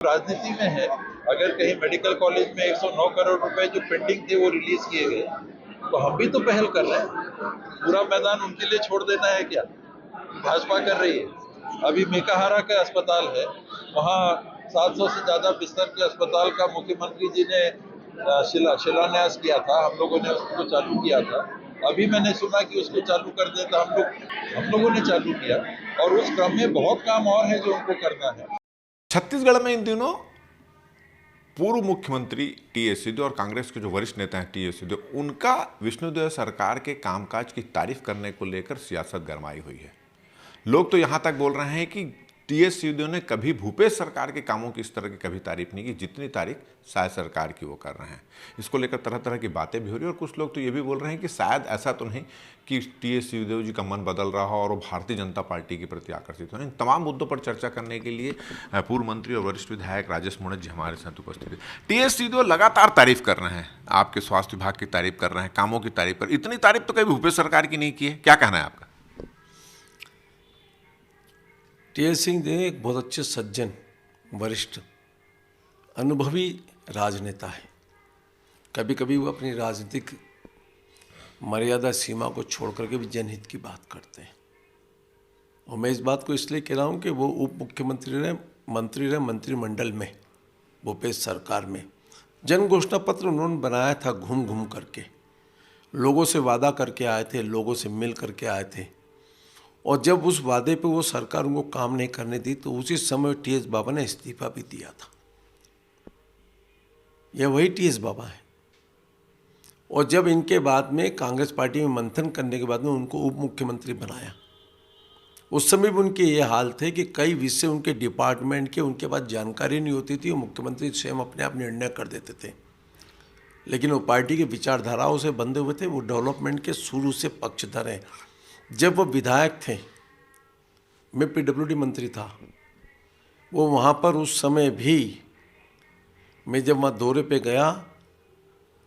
राजनीति में है। अगर कहीं मेडिकल कॉलेज में 109 करोड़ रुपए जो पेंडिंग थे वो रिलीज किए गए, तो हम भी तो पहल कर रहे हैं। पूरा मैदान उनके लिए छोड़ देना है क्या? भाजपा कर रही है। अभी मेकाहारा का अस्पताल है, वहाँ 700 से ज्यादा बिस्तर के अस्पताल का मुख्यमंत्री जी ने शिलान्यास किया था। हम लोगों ने उसको चालू किया था। अभी मैंने सुना कि उसको चालू कर दे, तो हम लोगों ने चालू किया, और उस क्रम में बहुत काम और है जो उनको करना है। छत्तीसगढ़ में इन दिनों पूर्व मुख्यमंत्री टीएस सिंहदेव और कांग्रेस के जो वरिष्ठ नेता हैं टीएस सिंहदेव, उनका विष्णुदेव सरकार के कामकाज की तारीफ करने को लेकर सियासत गरमाई हुई है। लोग तो यहां तक बोल रहे हैं कि टीएस सिंहदेव ने कभी भूपेश सरकार के कामों की इस तरह की कभी तारीफ नहीं की जितनी तारीफ शायद सरकार की वो कर रहे हैं। इसको लेकर तरह तरह की बातें भी हो रही है और कुछ लोग तो ये भी बोल रहे हैं कि शायद ऐसा तो नहीं कि टीएस सिंहदेव जी का मन बदल रहा हो और वो भारतीय जनता पार्टी के प्रति आकर्षित हो। इन तमाम मुद्दों पर चर्चा करने के लिए पूर्व मंत्री और वरिष्ठ विधायक राजेश मोणत जी हमारे साथ उपस्थित हैं। टीएस सिंहदेव लगातार तारीफ कर रहे हैं, आपके स्वास्थ्य विभाग की तारीफ कर रहे हैं, कामों की तारीफ कर, इतनी तारीफ तो कभी भूपेश सरकार की नहीं की है। क्या कहना है आपका? टीएस सिंहदेव एक बहुत अच्छे सज्जन, वरिष्ठ, अनुभवी राजनेता है। कभी कभी वो अपनी राजनीतिक मर्यादा सीमा को छोड़ करके भी जनहित की बात करते हैं। और मैं इस बात को इसलिए कह रहा हूँ कि वो उप मुख्यमंत्री रहे, मंत्री रहे मंत्रिमंडल में, भूपेश सरकार में। जन घोषणा पत्र उन्होंने बनाया था घूम घूम करके, लोगों से वादा करके आए थे, लोगों से मिल करके आए थे। और जब उस वादे पे वो सरकार उनको काम नहीं करने दी तो उसी समय टीएस बाबा ने इस्तीफा भी दिया था। यह वही टीएस बाबा है। और जब इनके बाद में कांग्रेस पार्टी में मंथन करने के बाद में उनको उप मुख्यमंत्री बनाया, उस समय भी उनके ये हाल थे कि कई विषय उनके डिपार्टमेंट के उनके पास जानकारी नहीं होती थी। वो मुख्यमंत्री स्वयं अपने आप निर्णय कर देते थे, लेकिन वो पार्टी की विचारधाराओं से बंधे हुए थे। वो डेवलपमेंट के शुरू से पक्षधर हैं। जब वो विधायक थे, मैं पीडब्ल्यूडी मंत्री था, वो वहाँ पर उस समय भी मैं जब वहाँ दौरे पे गया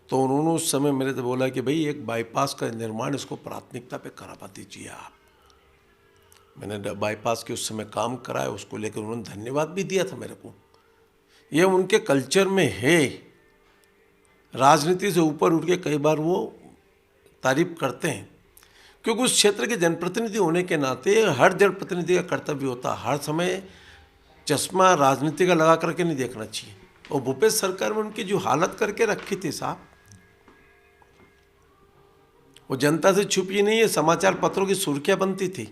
तो उन्होंने उस समय मेरे से बोला कि भाई एक बाईपास का निर्माण इसको प्राथमिकता पे करवा दीजिए आप। मैंने बाईपास के उस समय काम कराया, उसको लेकर उन्होंने धन्यवाद भी दिया था मेरे को। ये उनके कल्चर में है। राजनीति से ऊपर उठ के कई बार वो तारीफ करते हैं, क्योंकि उस क्षेत्र के जनप्रतिनिधि होने के नाते हर जनप्रतिनिधि का कर्तव्य होता है हर समय चश्मा राजनीति का लगा करके नहीं देखना चाहिए। और भूपेश सरकार में उनकी जो हालत करके रखी थी साहब, वो जनता से छुपी नहीं है, समाचार पत्रों की सुर्खियां बनती थी।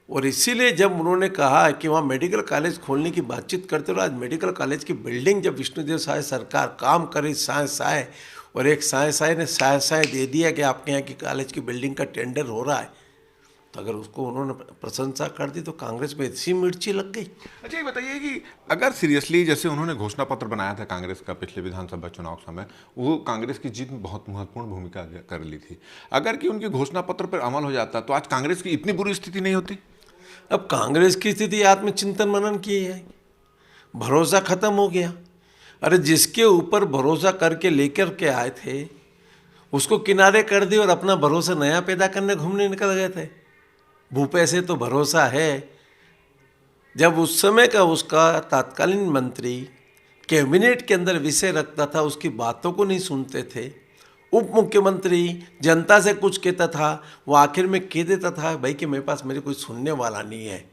और इसीलिए जब उन्होंने कहा कि वहाँ मेडिकल कॉलेज खोलने की बातचीत करते रहो, आज मेडिकल कॉलेज की बिल्डिंग जब विष्णुदेव साय सरकार काम करे, साय और एक साय ने साय दे दिया कि आपके यहाँ की कॉलेज की बिल्डिंग का टेंडर हो रहा है, तो अगर उसको उन्होंने प्रशंसा कर दी तो कांग्रेस में इसी मिर्ची लग गई। अच्छा, ये बताइए कि अगर सीरियसली जैसे उन्होंने घोषणा पत्र बनाया था कांग्रेस का पिछले विधानसभा चुनाव समय, वो कांग्रेस की जीत में बहुत महत्वपूर्ण भूमिका कर ली थी, अगर कि उनके घोषणा पत्र पर अमल हो जाता तो आज कांग्रेस की इतनी बुरी स्थिति नहीं होती। अब कांग्रेस की स्थिति आत्मचिंतन मनन की है, भरोसा खत्म हो गया। अरे जिसके ऊपर भरोसा करके लेकर के आए थे उसको किनारे कर दिया और अपना भरोसा नया पैदा करने घूमने निकल गए थे। भूपेश से तो भरोसा है। जब उस समय का उसका तत्कालीन मंत्री कैबिनेट के अंदर विषय रखता था, उसकी बातों को नहीं सुनते थे। उप मुख्यमंत्री जनता से कुछ कहता था, वो आखिर में कह देता था भाई कि मेरे पास मेरे कोई सुनने वाला नहीं है।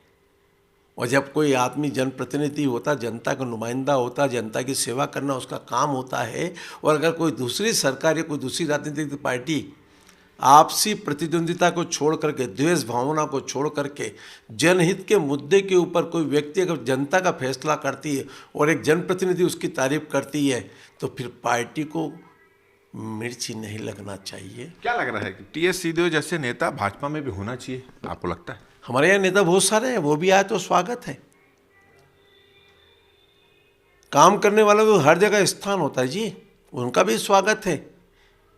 और जब कोई आदमी जनप्रतिनिधि होता, जनता का नुमाइंदा होता, जनता की सेवा करना उसका काम होता है, और अगर कोई दूसरी सरकार या कोई दूसरी राजनीतिक पार्टी आपसी प्रतिद्वंदिता को छोड़ करके, द्वेष भावना को छोड़ करके जनहित के मुद्दे के ऊपर कोई व्यक्ति अगर जनता का फैसला करती है और एक जनप्रतिनिधि उसकी तारीफ करती है, तो फिर पार्टी को मिर्ची नहीं लगना चाहिए। क्या लग रहा है कि टीएस सिंहदेव जैसे नेता भाजपा में भी होना चाहिए, आपको लगता है? हमारे यहाँ नेता बहुत सारे हैं, वो भी आए तो स्वागत है। काम करने वालों को हर जगह स्थान होता है जी, उनका भी स्वागत है।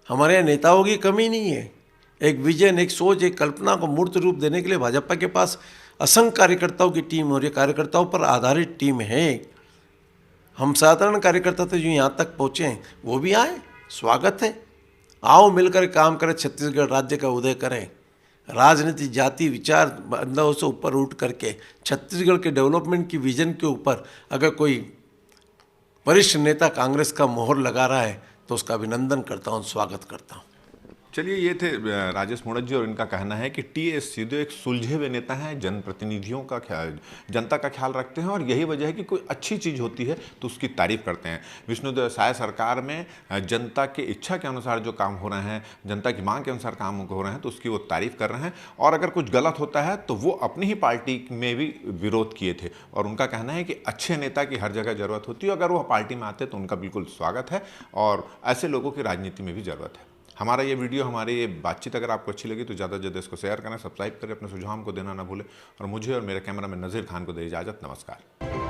हमारे यहाँ नेताओं की कमी नहीं है। एक विजन, एक सोच, एक कल्पना को मूर्त रूप देने के लिए भाजपा के पास असंख्य कार्यकर्ताओं की टीम और ये कार्यकर्ताओं पर आधारित टीम है। हम साधारण कार्यकर्ता थे जो यहाँ तक पहुँचे हैं, वो भी आए, स्वागत है। आओ मिलकर काम करें, छत्तीसगढ़ राज्य का उदय करें। राजनीति, जाति, विचार बंधाओं से ऊपर उठ करके छत्तीसगढ़ के डेवलपमेंट की विजन के ऊपर अगर कोई वरिष्ठ नेता कांग्रेस का मोहर लगा रहा है तो उसका अभिनंदन करता हूँ, स्वागत करता हूँ। चलिए, ये थे राजेश मूणत जी और इनका कहना है कि टी.एस. सिंहदेव एक सुलझे हुए नेता हैं, जनप्रतिनिधियों का ख्याल, जनता का ख्याल रखते हैं और यही वजह है कि कोई अच्छी चीज़ होती है तो उसकी तारीफ करते हैं। विष्णुदेव साय सरकार में जनता के इच्छा के अनुसार जो काम हो रहे हैं, जनता की मांग के अनुसार काम हो रहे हैं तो उसकी वो तारीफ कर रहे हैं और अगर कुछ गलत होता है तो वो अपनी ही पार्टी में भी विरोध किए थे और उनका कहना है कि अच्छे नेता की हर जगह ज़रूरत होती है, अगर वो पार्टी में आते तो उनका बिल्कुल स्वागत है और ऐसे लोगों की राजनीति में भी ज़रूरत है। हमारा ये वीडियो, हमारी ये बातचीत अगर आपको अच्छी लगी तो ज़्यादा से ज़्यादा इसको शेयर करें, सब्सक्राइब करें, अपने सुझाव हमको देना ना भूलें और मुझे और मेरे कैमरामैन नज़ीर खान को दे इजाज़त। नमस्कार।